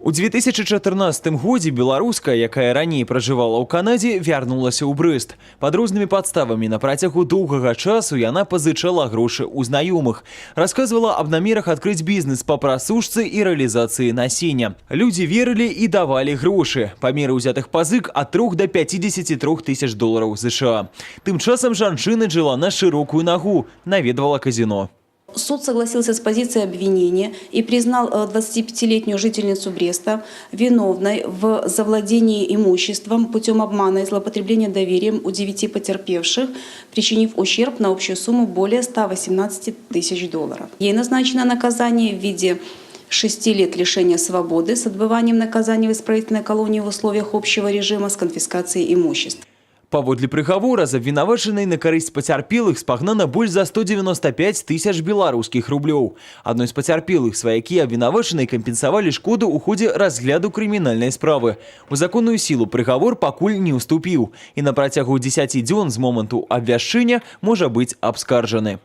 У 2014 годзе беларуска, якая раней пражывала ў Канадзе, вярнулася ў Брэст. Пад рознымі падставамі на працягу доўгага часу яна пазычала грошы ў знаёмых. Расказвала аб намерах адкрыць бізнес па прасушцы і рэалізацыі насення. Людзі верылі і давалі грошы. Памеры ўзятых пазык ад 3 до 53 тысяч долараў США. Тым часам жанчына жыла на шырокую нагу, наведвала казино. Суд согласился с позицией обвинения и признал 25-летнюю жительницу Бреста виновной в завладении имуществом путем обмана и злоупотребления доверием у 9 потерпевших, причинив ущерб на общую сумму более 118 тысяч долларов. Ей назначено наказание в виде 6 лет лишения свободы с отбыванием наказания в исправительной колонии в условиях общего режима с конфискацией имущества. Паводле прыгавора з абвінавачанай на карысць пацярпелых спагнана больш за 195 тысяч беларускіх рублёў. Адной з пацярпелых сваякі абвінавачанай кампенсавалі шкоду ў ходзе разгляду крымінальнай справы. У законную сілу прыгавор пакуль не ўступіў і на працягу 10 дзён з моманту абвяшчэння можа быць абскарджаны.